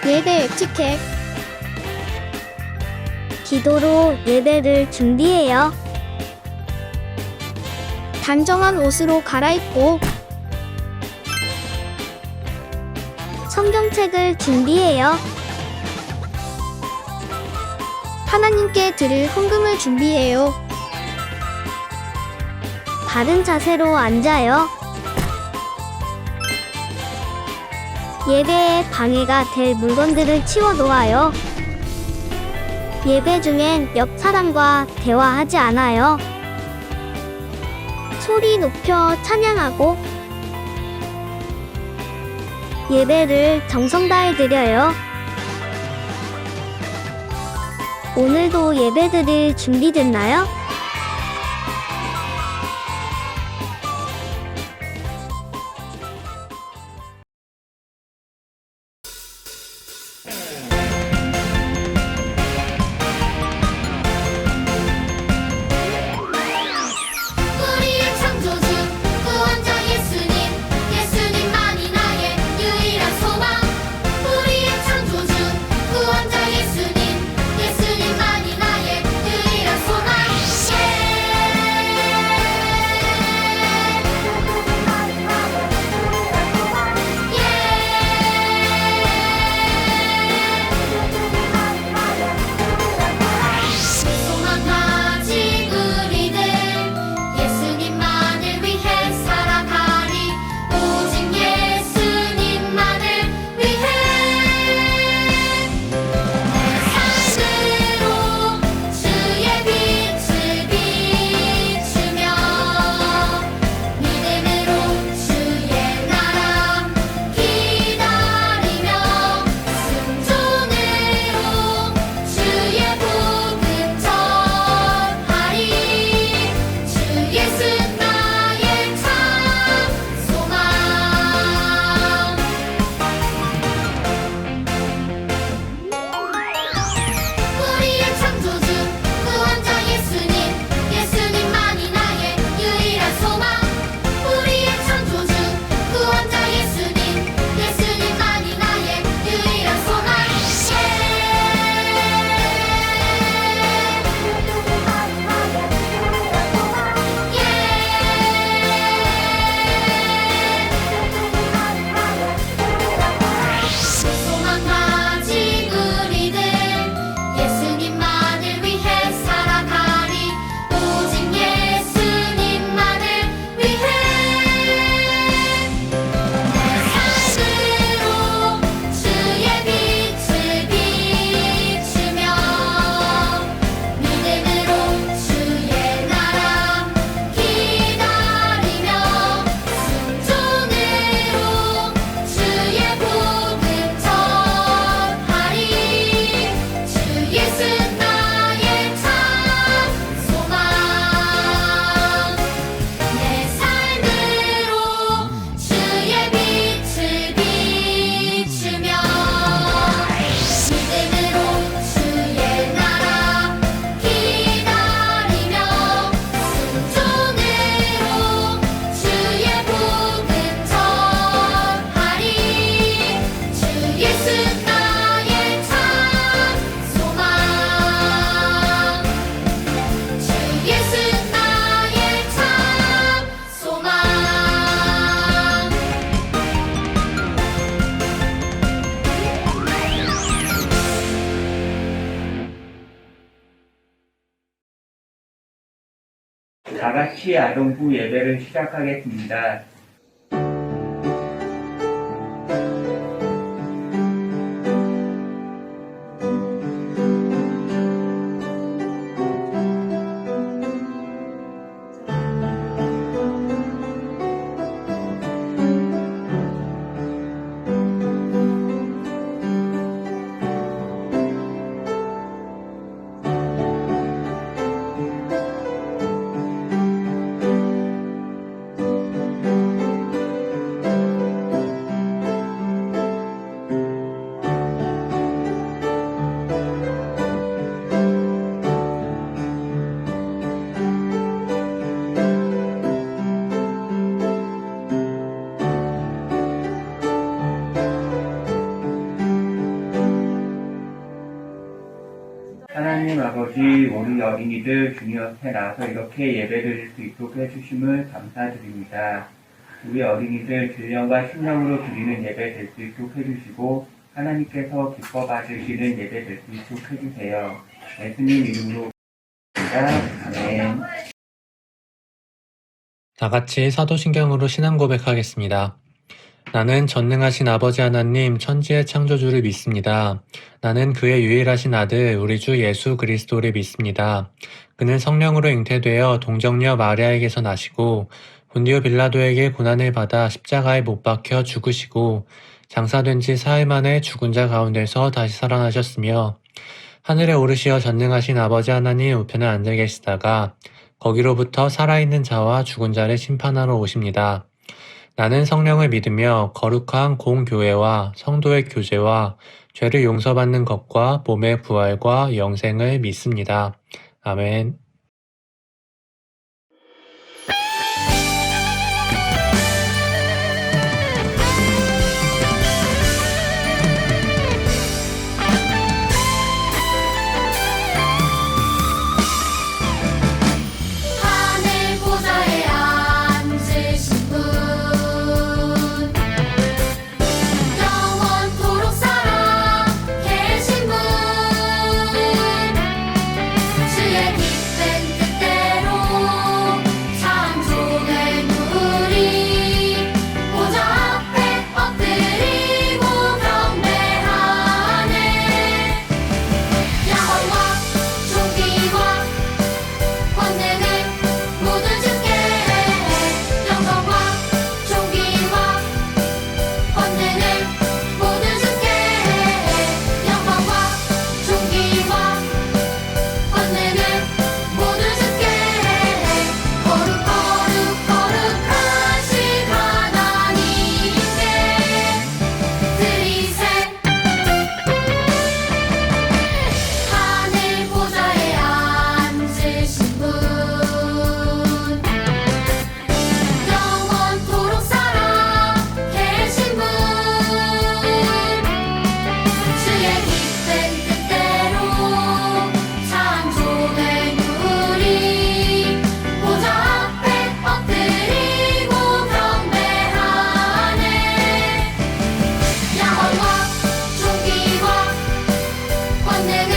예배 에티켓. 기도로 예배를 준비해요. 단정한 옷으로 갈아입고 성경책을 준비해요. 하나님께 드릴 헌금을 준비해요. 바른 자세로 앉아요. 예배에 방해가 될 물건들을 치워 놓아요. 예배 중엔 옆 사람과 대화하지 않아요. 소리 높여 찬양하고 예배를 정성 다해 드려요. 오늘도 예배드릴 준비됐나요? 우리의 창조주 구원자 예수님 예수님만이 나의 유일한 소망 우리의 창조주 구원자 예수님 예수님만이 나의 유일한 소망 소망 가진 우리들 예수님만을 위해 살아가리 오직 예수님만을 위해 내 삶으로 주의 빛을 비추며 믿음으로 주의 나라 기다리며 순종으로 주의 복음 전하리 주 예수 나의 참 소망 우리의 창조주 구원자 예수님 예수님만이 나의 유일한 소망 우리의 창조주 구원자 예수님 예수님만이 나의 유일한 소망 소망 가진 우리들 예수님만을 위해 살아가리 오직 예수님만을 위해 내 삶으로 주의 빛을 비추며 믿음으로 주의 나라 기다리며 순종으로 주의 복음 전하리 주 예수 나의 참 소망 내 삶으로 주의 빛을 비추며 믿음으로 주의 나라 기다리며 순종으로 주의 복음 전하리 주 예수 나의 참 소망 주 예수 나의 참 소망 다 같이 아동부 예배를 시작하겠습니다. 하나님 아버지, 우리 어린이들 주님 앞에 나와서 이렇게 예배드릴 수 있도록 해주심을 감사드립니다. 우리 어린이들 진령과 신령으로 드리는 예배 될 수 있도록 해주시고 하나님께서 기뻐 받으시는 예배 될 수 있도록 해주세요. 예수님 이름으로 기도합니다. 아멘. 다 같이 사도신경으로 신앙 고백하겠습니다. 나는 전능하신 아버지 하나님 천지의 창조주를 믿습니다. 나는 그의 유일하신 아들 우리 주 예수 그리스도를 믿습니다. 그는 성령으로 잉태되어 동정녀 마리아에게서 나시고 본디오 빌라도에게 고난을 받아 십자가에 못 박혀 죽으시고 장사된 지 사흘 만에 죽은 자 가운데서 다시 살아나셨으며 하늘에 오르시어 전능하신 아버지 하나님 우편에 앉아 계시다가 거기로부터 살아있는 자와 죽은 자를 심판하러 오십니다. 나는 성령을 믿으며 거룩한 공교회와 성도의 교제와 죄를 용서받는 것과 몸의 부활과 영생을 믿습니다. 아멘. 하늘 보좌에 앉으신 분 영원토록 살아 계신 분 주의 깊은 뜻대로 창조된 우리 보좌 앞에 엎드리고 경배하네 영광과 존귀와 권능을 모두 주께 영광과 존귀와 권능을 모두 주께 영광과 존귀와 권능을 모두 주께 거룩하신 하나님께 드리세 하늘 보좌에 앉으신 분 영원토록 살아 계신 분 주의 깊은 뜻대로 창조된 우리 보좌 앞에 엎드리고 경배하네 영광과 존귀와 권능을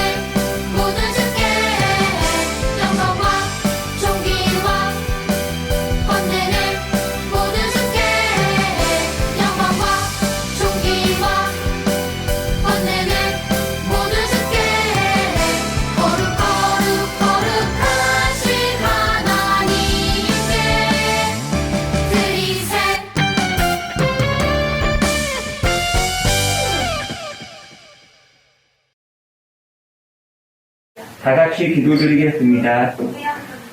모두 주께 영광과 존귀와 권능을 모두 주께 영광과 존귀와 권능을 모두 주께 거룩하신 하나님께 드리세 다 같이 기도드리겠습니다.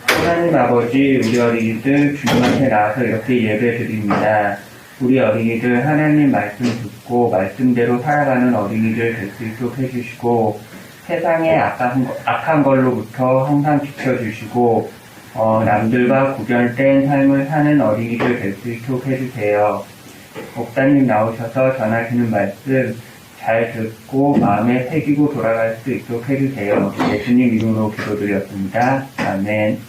하나님 아버지, 우리 어린이들 주님 앞에 나와서 이렇게 예배 드립니다. 우리 어린이들 하나님 말씀 듣고 말씀대로 살아가는 어린이들 될 수 있도록 해주시고 세상의 악한 걸로부터 항상 지켜주시고 남들과 구별된 삶을 사는 어린이들 될 수 있도록 해주세요. 목사님 나오셔서 전하시는 말씀 잘 듣고 마음에 새기고 돌아갈 수 있도록 해주세요. 예수님 이름으로 기도드렸습니다. 아멘.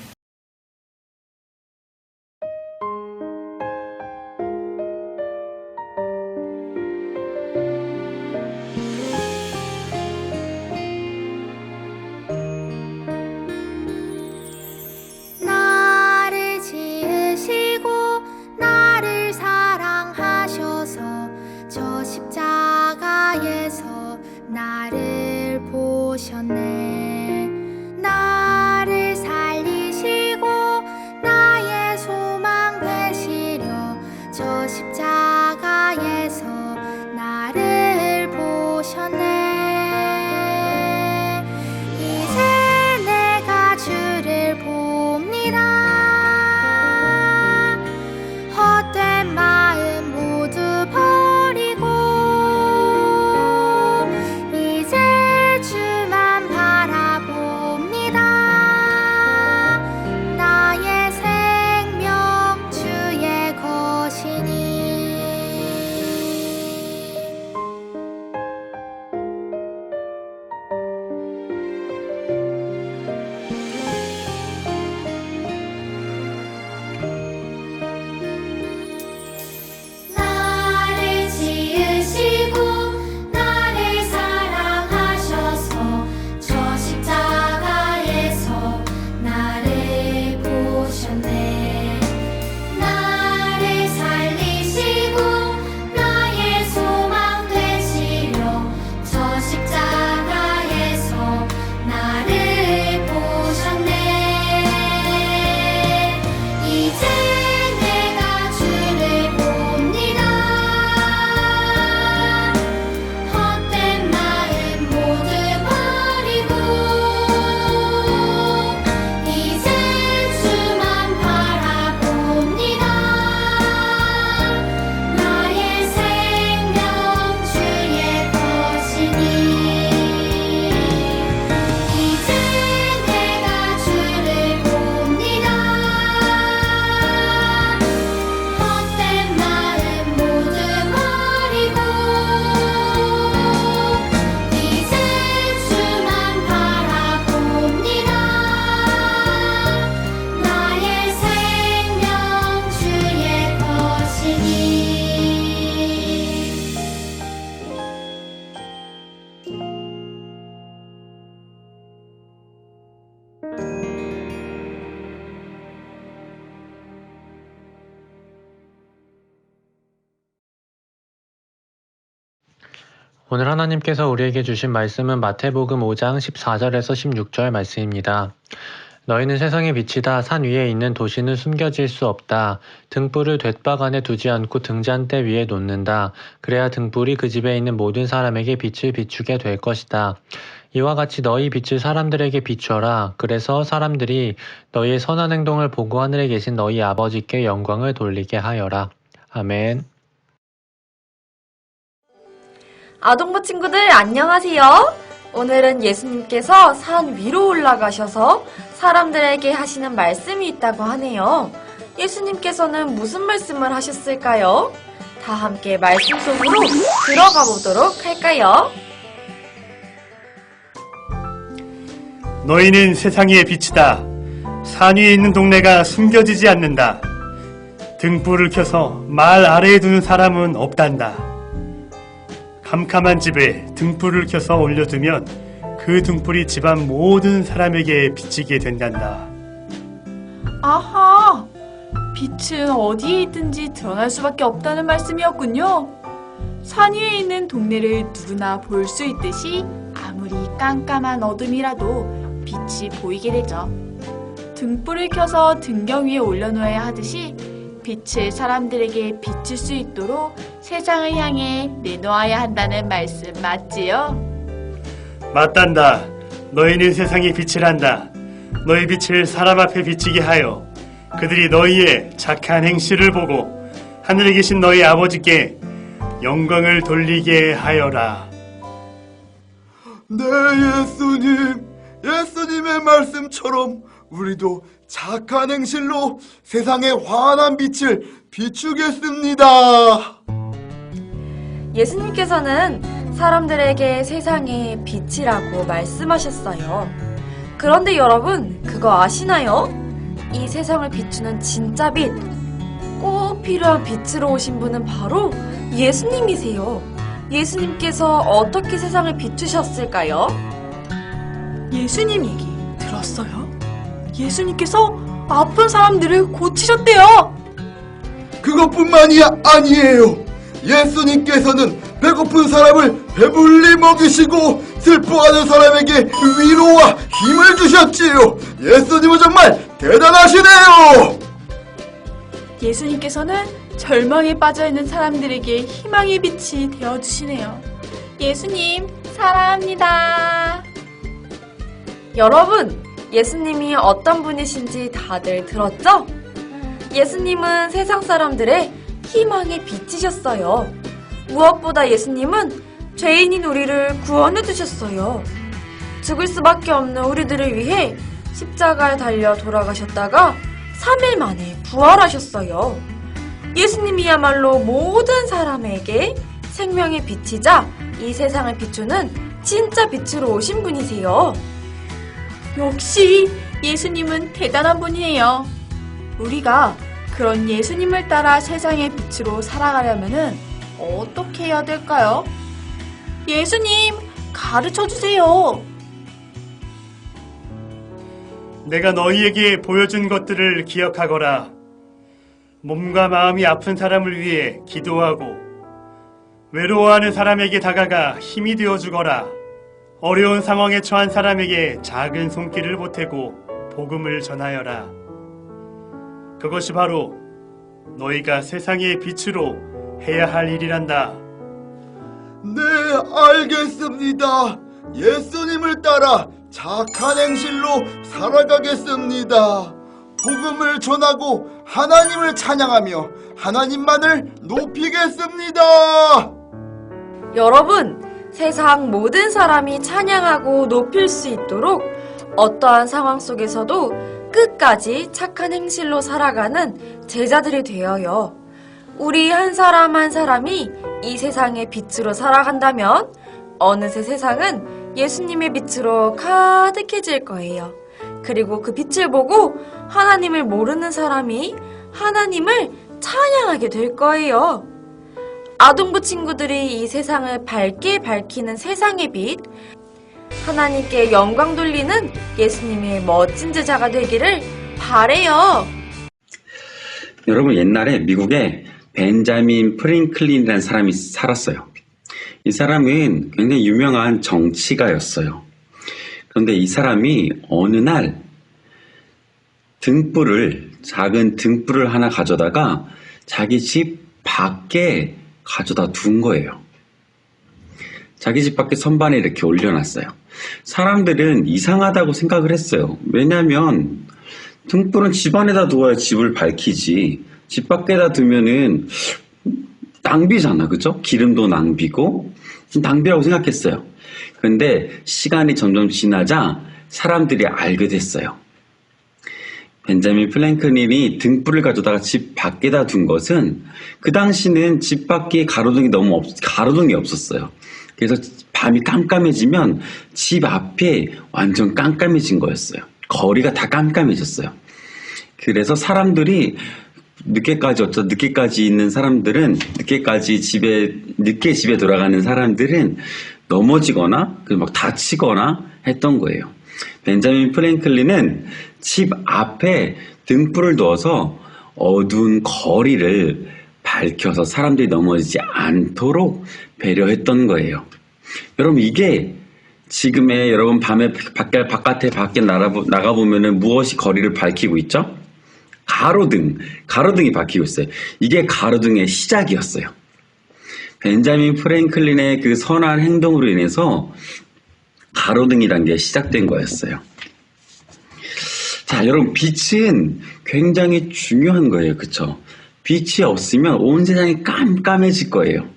나를 지으시고 나를 사랑하셔서 저 십자가에서 나를 보셨네 나를 살리시고 나의 소망 되시려 저 십자가에서 나를 보셨네 이제 내가 주를 봅니다 헛된 마음 모두 버리고 이제 주만 오늘 하나님께서 우리에게 주신 말씀은 마태복음 5장 14절에서 16절 말씀입니다. 너희는 세상의 빛이다. 산 위에 있는 도시는 숨겨질 수 없다. 등불을 돛박 안에 두지 않고 등잔대 위에 놓는다. 그래야 등불이 그 집에 있는 모든 사람에게 빛을 비추게 될 것이다. 이와 같이 너희 빛을 사람들에게 비추어라. 그래서 사람들이 너희의 선한 행동을 보고 하늘에 계신 너희 아버지께 영광을 돌리게 하여라. 아멘. 아동부 친구들 안녕하세요. 오늘은 예수님께서 산 위로 올라가셔서 사람들에게 하시는 말씀이 있다고 하네요. 예수님께서는 무슨 말씀을 하셨을까요? 다 함께 말씀 속으로 들어가 보도록 할까요? 너희는 세상의 빛이다. 산 위에 있는 동네가 숨겨지지 않는다. 등불을 켜서 말 아래에 두는 사람은 없단다. 캄캄한 집에 등불을 켜서 올려두면 그 등불이 집안 모든 사람에게 비치게 된단다. 아하! 빛은 어디에 있든지 드러날 수밖에 없다는 말씀이었군요. 산 위에 있는 동네를 누구나 볼 수 있듯이 아무리 깜깜한 어둠이라도 빛이 보이게 되죠. 등불을 켜서 등경 위에 올려놓아야 하듯이 빛을 사람들에게 비칠 수 있도록 세상을 향해 내놓아야 한다는 말씀 맞지요? 맞단다. 너희는 세상의 빛이란다. 너희 빛을 사람 앞에 비치게 하여 그들이 너희의 착한 행실을 보고 하늘에 계신 너희 아버지께 영광을 돌리게 하여라. 네, 예수님의 말씀처럼 우리도 착한 행실로 세상의 환한 빛을 비추겠습니다. 예수님께서는 사람들에게 세상의 빛이라고 말씀하셨어요. 그런데 여러분, 그거 아시나요? 이 세상을 비추는 진짜 빛, 꼭 필요한 빛으로 오신 분은 바로 예수님이세요. 예수님께서 어떻게 세상을 비추셨을까요? 예수님 얘기 들었어요? 예수님께서 아픈 사람들을 고치셨대요. 그것뿐만이 아니에요. 예수님께서는 배고픈 사람을 배불리 먹이시고 슬퍼하는 사람에게 위로와 힘을 주셨지요. 예수님은 정말 대단하시네요. 예수님께서는 절망에 빠져있는 사람들에게 희망의 빛이 되어주시네요. 예수님 사랑합니다. 여러분, 예수님이 어떤 분이신지 다들 들었죠? 예수님은 세상 사람들의 희망의 빛이셨어요. 무엇보다 예수님은 죄인인 우리를 구원해 주셨어요. 죽을 수밖에 없는 우리들을 위해 십자가에 달려 돌아가셨다가 3일 만에 부활하셨어요. 예수님이야말로 모든 사람에게 생명의 빛이자 이 세상을 비추는 진짜 빛으로 오신 분이세요. 역시 예수님은 대단한 분이에요. 우리가 그런 예수님을 따라 세상의 빛으로 살아가려면 어떻게 해야 될까요? 예수님 가르쳐 주세요. 내가 너희에게 보여준 것들을 기억하거라. 몸과 마음이 아픈 사람을 위해 기도하고 외로워하는 사람에게 다가가 힘이 되어주거라. 어려운 상황에 처한 사람에게 작은 손길을 보태고 복음을 전하여라. 그것이 바로 너희가 세상의 빛으로 해야 할 일이란다. 네, 알겠습니다. 예수님을 따라 착한 행실로 살아가겠습니다. 복음을 전하고 하나님을 찬양하며 하나님만을 높이겠습니다. 여러분, 세상 모든 사람이 찬양하고 높일 수 있도록 어떠한 상황 속에서도 끝까지 착한 행실로 살아가는 제자들이 되어요. 우리 한 사람 한 사람이 이 세상의 빛으로 살아간다면 어느새 세상은 예수님의 빛으로 가득해질 거예요. 그리고 그 빛을 보고 하나님을 모르는 사람이 하나님을 찬양하게 될 거예요. 아동부 친구들이 이 세상을 밝게 밝히는 세상의 빛, 하나님께 영광 돌리는 예수님의 멋진 제자가 되기를 바래요. 여러분, 옛날에 미국에 벤자민 프랭클린이라는 사람이 살았어요. 이 사람은 굉장히 유명한 정치가였어요. 그런데 이 사람이 어느 날 작은 등불을 하나 가져다가 자기 집 밖에 가져다 둔 거예요. 자기 집 밖에 선반에 이렇게 올려놨어요. 사람들은 이상하다고 생각을 했어요. 왜냐하면 등불은 집 안에다 두어야 집을 밝히지. 집 밖에다 두면은 낭비잖아, 그죠? 기름도 낭비고 낭비라고 생각했어요. 그런데 시간이 점점 지나자 사람들이 알게 됐어요. 벤자민 프랭클린이 등불을 가져다가 집 밖에다 둔 것은 그 당시는 집 밖에 가로등이 없었어요. 그래서 밤이 깜깜해지면 집 앞에 완전 깜깜해진 거였어요. 거리가 다 깜깜해졌어요. 그래서 사람들이 늦게까지 있는 사람들은, 늦게 집에 돌아가는 사람들은 넘어지거나 막 다치거나 했던 거예요. 벤자민 프랭클린은 집 앞에 등불을 두어서 어두운 거리를 밝혀서 사람들이 넘어지지 않도록 배려했던 거예요. 여러분, 이게 지금의 여러분 밤에 밖에 나가보면은 무엇이 거리를 밝히고 있죠? 가로등이 밝히고 있어요. 이게 가로등의 시작이었어요. 벤자민 프랭클린의 그 선한 행동으로 인해서 가로등이란 게 시작된 거였어요. 자, 여러분, 빛은 굉장히 중요한 거예요. 그쵸? 빛이 없으면 온 세상이 깜깜해질 거예요.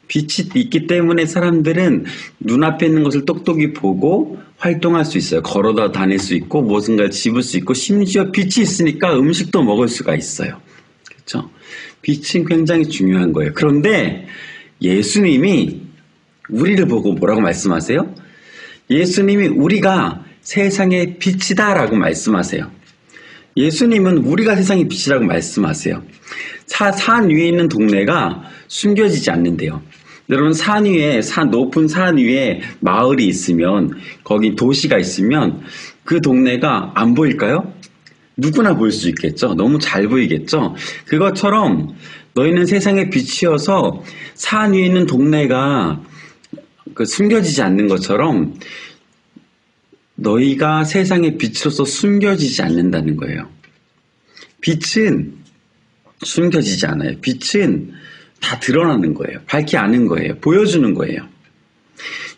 빛이 있기 때문에 사람들은 눈앞에 있는 것을 똑똑히 보고 활동할 수 있어요. 걸어다 다닐 수 있고 무엇인가를 집을 수 있고 심지어 빛이 있으니까 음식도 먹을 수가 있어요. 그렇죠? 빛은 굉장히 중요한 거예요. 그런데 예수님이 우리를 보고 뭐라고 말씀하세요? 예수님이 우리가 세상의 빛이다 라고 말씀하세요. 예수님은 우리가 세상의 빛이라고 말씀하세요. 산 위에 있는 동네가 숨겨지지 않는데요. 여러분, 높은 산 위에 마을이 있으면, 거기 도시가 있으면 그 동네가 안 보일까요? 누구나 볼 수 있겠죠. 너무 잘 보이겠죠. 그것처럼 너희는 세상의 빛이어서 산 위에 있는 동네가 숨겨지지 않는 것처럼 너희가 세상의 빛으로서 숨겨지지 않는다는 거예요. 빛은 숨겨지지 않아요. 빛은 다 드러나는 거예요. 밝히 아는 거예요. 보여주는 거예요.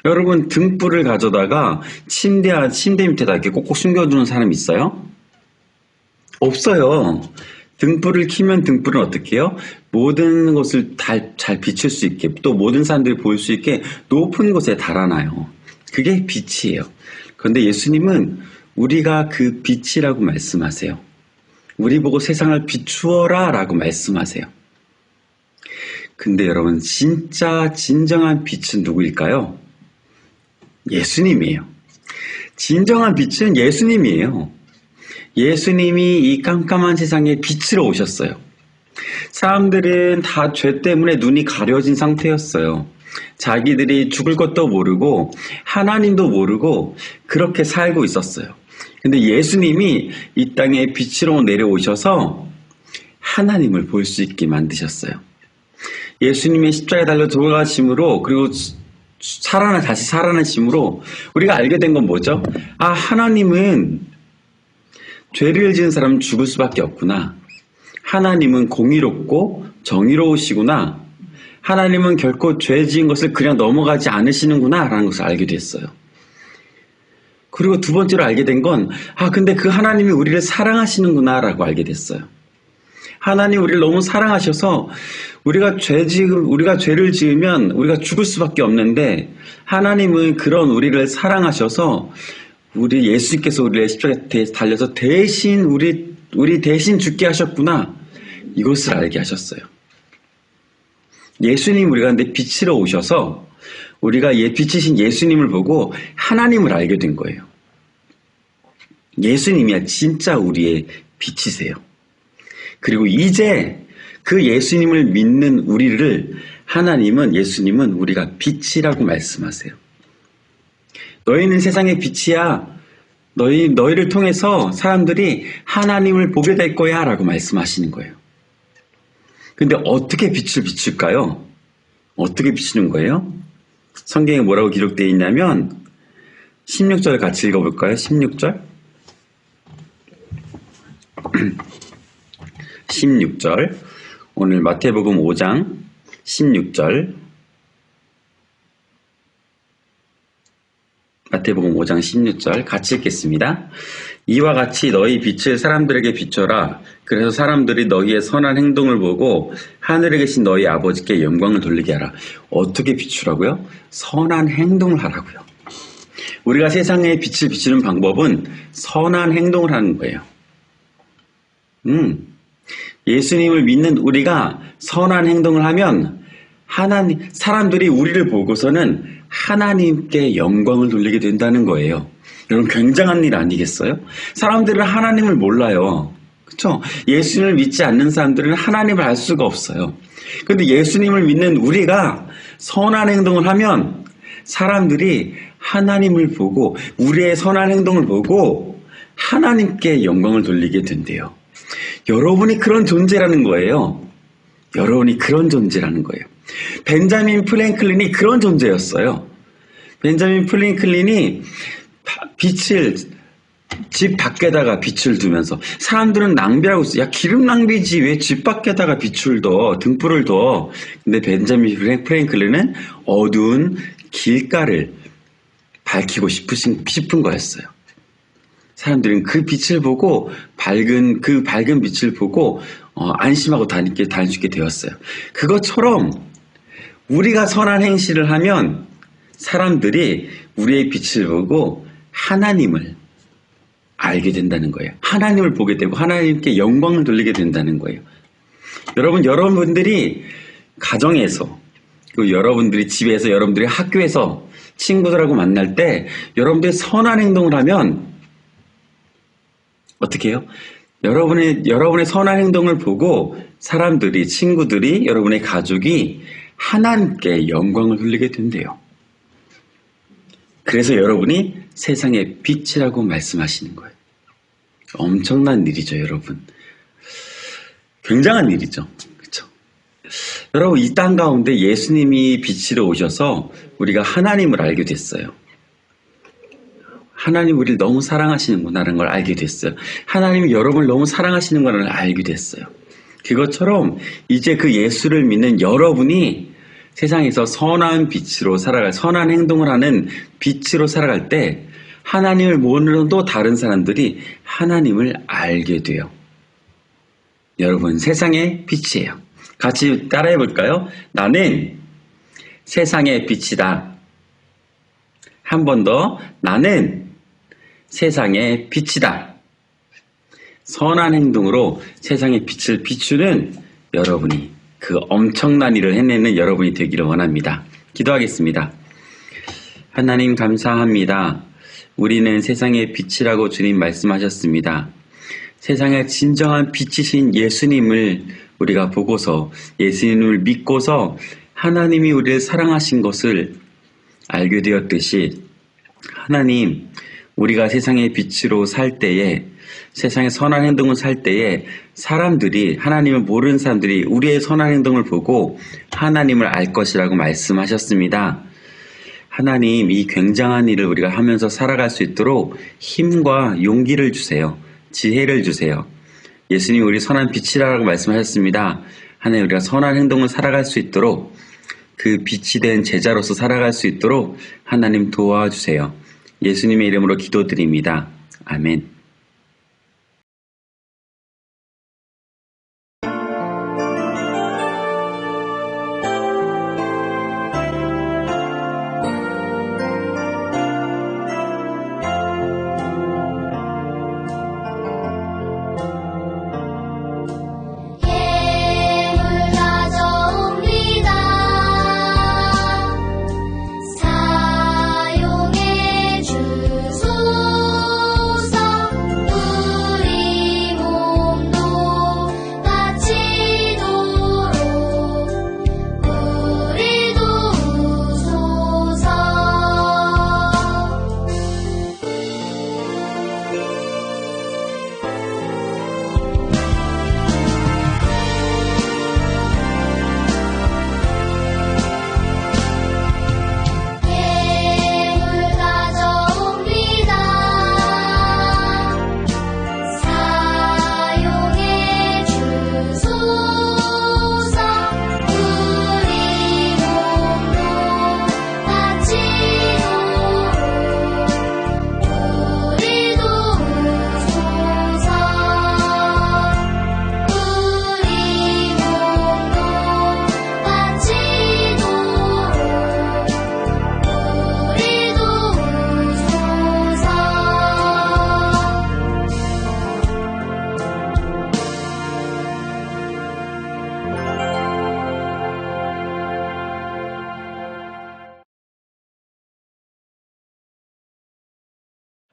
여러분, 등불을 가져다가 침대 밑에다 이렇게 꼭꼭 숨겨두는 사람 있어요? 없어요. 등불을 켜면 등불은 어떻게 해요? 모든 것을 잘 비출 수 있게, 또 모든 사람들이 볼 수 있게 높은 곳에 달아놔요. 그게 빛이에요. 그런데 예수님은 우리가 그 빛이라고 말씀하세요. 우리 보고 세상을 비추어라 라고 말씀하세요. 근데 여러분, 진정한 빛은 누구일까요? 예수님이에요. 진정한 빛은 예수님이에요. 예수님이 이 깜깜한 세상에 빛으로 오셨어요. 사람들은 다 죄 때문에 눈이 가려진 상태였어요. 자기들이 죽을 것도 모르고 하나님도 모르고 그렇게 살고 있었어요. 근데 예수님이 이 땅에 빛으로 내려오셔서 하나님을 볼 수 있게 만드셨어요. 예수님의 십자가에 달려 돌아가심으로, 그리고 다시 살아나심으로 우리가 알게 된 건 뭐죠? 하나님은 죄를 지은 사람은 죽을 수밖에 없구나. 하나님은 공의롭고 정의로우시구나. 하나님은 결코 죄 지은 것을 그냥 넘어가지 않으시는구나 라는 것을 알게 됐어요. 그리고 두 번째로 알게 된 건 근데 그 하나님이 우리를 사랑하시는구나 라고 알게 됐어요. 하나님 우리를 너무 사랑하셔서 우리가 죄를 지으면 우리가 죽을 수밖에 없는데, 하나님은 그런 우리를 사랑하셔서 우리 예수님께서 우리를 십자가에 달려서 대신 우리 대신 죽게 하셨구나, 이것을 알게 하셨어요. 예수님 우리 가운데 빛으로 오셔서 우리가 빛이신 예수님을 보고 하나님을 알게 된 거예요. 예수님이야 진짜 우리의 빛이세요. 그리고 이제 그 예수님을 믿는 우리를 예수님은 우리가 빛이라고 말씀하세요. 너희는 세상의 빛이야. 너희를 통해서 사람들이 하나님을 보게 될 거야 라고 말씀하시는 거예요. 근데 어떻게 빛을 비출까요? 어떻게 비추는 거예요? 성경에 뭐라고 기록되어 있냐면 16절 같이 읽어볼까요? 16절 16절 오늘 마태복음 5장 16절 마태복음 5장 16절 같이 읽겠습니다. 이와 같이 너희 빛을 사람들에게 비춰라. 그래서 사람들이 너희의 선한 행동을 보고 하늘에 계신 너희 아버지께 영광을 돌리게 하라. 어떻게 비추라고요? 선한 행동을 하라고요. 우리가 세상에 빛을 비추는 방법은 선한 행동을 하는 거예요. 예수님을 믿는 우리가 선한 행동을 하면 사람들이 우리를 보고서는 하나님께 영광을 돌리게 된다는 거예요. 여러분 굉장한 일 아니겠어요? 사람들은 하나님을 몰라요. 그렇죠? 예수님을 믿지 않는 사람들은 하나님을 알 수가 없어요. 그런데 예수님을 믿는 우리가 선한 행동을 하면 사람들이 하나님을 보고 우리의 선한 행동을 보고 하나님께 영광을 돌리게 된대요. 여러분이 그런 존재라는 거예요. 여러분이 그런 존재라는 거예요. 벤자민 프랭클린이 그런 존재였어요. 벤자민 프랭클린이 빛을 집 밖에다가 빛을 두면서 사람들은 낭비라고 했어요. 야 기름 낭비지 왜 집 밖에다가 빛을 둬 등불을 둬. 근데 벤자민 프랭클린은 어두운 길가를 밝히고 싶은 거였어요. 사람들은 그 빛을 보고 밝은 빛을 보고 안심하고 다닐 수 있게 되었어요. 그것처럼 우리가 선한 행실을 하면 사람들이 우리의 빛을 보고 하나님을 알게 된다는 거예요. 하나님을 보게 되고 하나님께 영광을 돌리게 된다는 거예요. 여러분들이 가정에서 그리고 여러분들이 집에서 여러분들이 학교에서 친구들하고 만날 때 여러분들이 선한 행동을 하면 어떻게 해요? 여러분의 선한 행동을 보고 사람들이, 친구들이, 여러분의 가족이 하나님께 영광을 돌리게 된대요. 그래서 여러분이 세상의 빛이라고 말씀하시는 거예요. 엄청난 일이죠, 여러분. 굉장한 일이죠. 그렇죠? 여러분, 이 땅 가운데 예수님이 빛으로 오셔서 우리가 하나님을 알게 됐어요. 하나님 우리를 너무 사랑하시는구나라는 걸 알게 됐어요. 하나님이 여러분을 너무 사랑하시는구나를 알게 됐어요. 그것처럼 이제 그 예수를 믿는 여러분이 세상에서 선한 빛으로 살아갈, 선한 행동을 하는 빛으로 살아갈 때 하나님을 모르는 또 다른 사람들이 하나님을 알게 돼요. 여러분 세상의 빛이에요. 같이 따라해 볼까요? 나는 세상의 빛이다. 한 번 더. 나는 세상의 빛이다. 선한 행동으로 세상의 빛을 비추는 여러분이, 그 엄청난 일을 해내는 여러분이 되기를 원합니다. 기도하겠습니다. 하나님 감사합니다. 우리는 세상의 빛이라고 주님 말씀하셨습니다. 세상의 진정한 빛이신 예수님을 우리가 보고서, 예수님을 믿고서 하나님이 우리를 사랑하신 것을 알게 되었듯이, 하나님, 우리가 세상의 빛으로 살 때에, 세상의 선한 행동을 살 때에 사람들이, 하나님을 모르는 사람들이 우리의 선한 행동을 보고 하나님을 알 것이라고 말씀하셨습니다. 하나님, 이 굉장한 일을 우리가 하면서 살아갈 수 있도록 힘과 용기를 주세요. 지혜를 주세요. 예수님, 우리 선한 빛이라고 말씀하셨습니다. 하나님, 우리가 선한 행동을 살아갈 수 있도록, 그 빛이 된 제자로서 살아갈 수 있도록 하나님 도와주세요. 예수님의 이름으로 기도드립니다. 아멘. 사용해 주소서.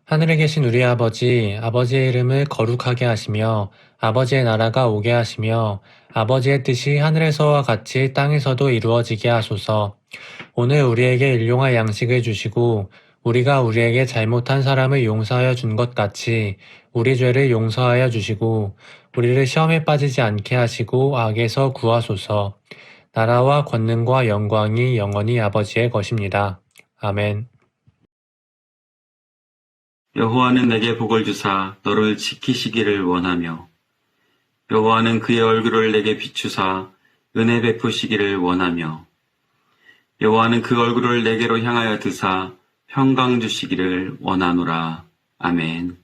하늘에 계신 우리 아버지, 아버지의 이름을 거룩하게 하시며 아버지의 나라가 오게 하시며 아버지의 뜻이 하늘에서와 같이 땅에서도 이루어지게 하소서. 오늘 우리에게 일용할 양식을 주시고 우리가 우리에게 잘못한 사람을 용서하여 준 것 같이 우리 죄를 용서하여 주시고 우리를 시험에 빠지지 않게 하시고 악에서 구하소서. 나라와 권능과 영광이 영원히 아버지의 것입니다. 아멘. 여호와는 내게 복을 주사 너를 지키시기를 원하며 여호와는 그의 얼굴을 내게 비추사 은혜 베푸시기를 원하며 여호와는 그 얼굴을 내게로 향하여 드사 평강 주시기를 원하노라. 아멘.